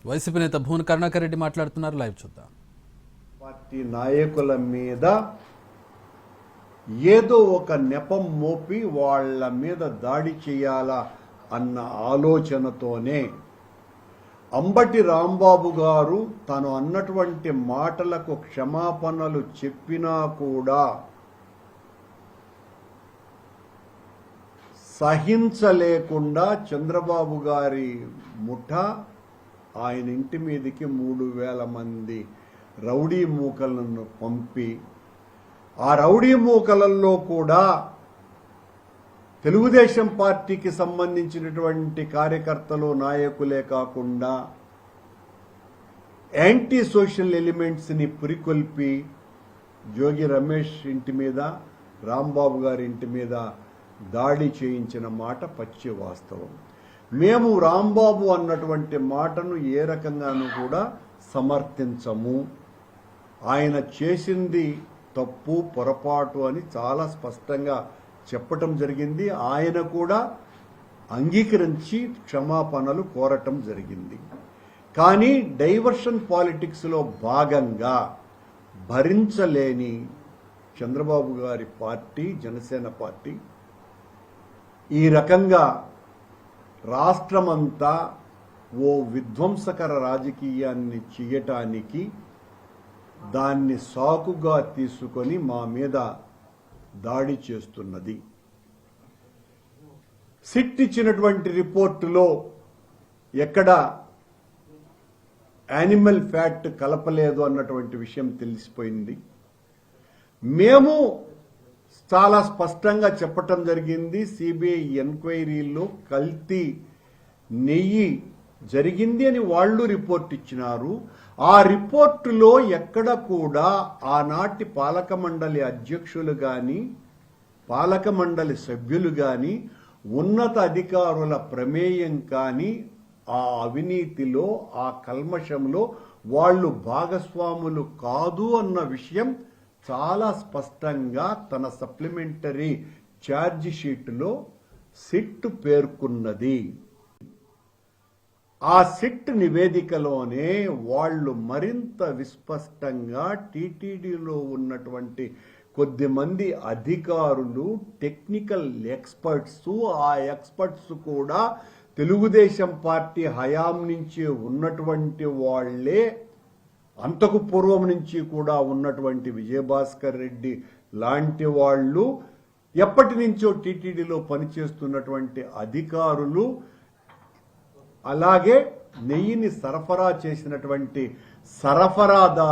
YCP నేత భూన్ కరుణాకర్ రెడ్డి మాట్లాడుతున్నారు. Live చూద్దాం. పార్టీ నాయకుల మీద ఏదో ఒక నెపం మోపి వాళ్ళ మీద దాడి చేయాలా అన్న ఆలోచనతోనే అంబటి రాంబాబు గారు తను అన్నటువంటి మాటలకు క్షమాపణలు చెప్పినా కూడా సహించలేకుండా చంద్రబాబు గారి ముఠా ఆయన ఇంటి మీదకి 3,000 మంది రౌడీ మూకలను పంపి ఆ రౌడీ మూకలలో కూడా తెలుగుదేశం పార్టీకి సంబంధించినటువంటి కార్యకర్తలు నాయకులే కాకుండా యాంటీ సోషల్ ఎలిమెంట్స్ని పురికొల్పి జోగి రమేష్ ఇంటి మీద రాంబాబు గారి ఇంటి మీద దాడి చేయించిన మాట పచ్చి వాస్తవం. మేము రాంబాబు అన్నటువంటి మాటను ఏ రకంగానూ కూడా సమర్థించము. ఆయన చేసింది తప్పు పొరపాటు అని చాలా స్పష్టంగా చెప్పటం జరిగింది. ఆయన కూడా అంగీకరించి క్షమాపణలు కోరటం జరిగింది. కానీ డైవర్షన్ పాలిటిక్స్లో భాగంగా భరించలేని చంద్రబాబు గారి పార్టీ జనసేన పార్టీ ఈ రకంగా రాష్ట్రమంతా ఓ విధ్వంసకర రాజకీయాన్ని చేయటానికి దాన్ని సాకుగా తీసుకొని మా మీద దాడి చేస్తున్నది. సిట్ ఇచ్చినటువంటి రిపోర్టులో ఎక్కడ యానిమల్ ఫ్యాట్ కలపలేదు అన్నటువంటి విషయం తెలిసిపోయింది. మేము చాలా స్పష్టంగా చెప్పటం జరిగింది. సిబిఐ ఎంక్వైరీలో కల్తీ నెయ్యి జరిగింది అని వాళ్ళు రిపోర్ట్ ఇచ్చినారు. ఆ రిపోర్టులో ఎక్కడ కూడా ఆనాటి పాలక మండలి అధ్యక్షులు కానీ పాలక మండలి సభ్యులు కానీ ఉన్నత అధికారుల ప్రమేయం కానీ ఆ అవినీతిలో ఆ కల్మషంలో వాళ్ళు భాగస్వాములు కాదు అన్న విషయం చాలా స్పష్టంగా తన సప్లిమెంటరీ ఛార్జ్ షీట్లో సిట్ పేర్కొన్నది. ఆ సిట్ నివేదికలోనే వాళ్ళు మరింత విస్పష్టంగా టీటీడీలో ఉన్నటువంటి కొద్దిమంది అధికారులు టెక్నికల్ ఎక్స్పర్ట్స్ ఆ ఎక్స్పర్ట్స్ కూడా తెలుగుదేశం పార్టీ హయాం నుంచి ఉన్నటువంటి వాళ్లే, అంతకు పూర్వం నుంచి కూడా ఉన్నటువంటి విజయభాస్కర్ రెడ్డి లాంటి వాళ్ళు, ఎప్పటి నుంచో టీటీడీలో పనిచేస్తున్నటువంటి అధికారులు, అలాగే నెయ్యిని సరఫరా చేసినటువంటి సరఫరాదారు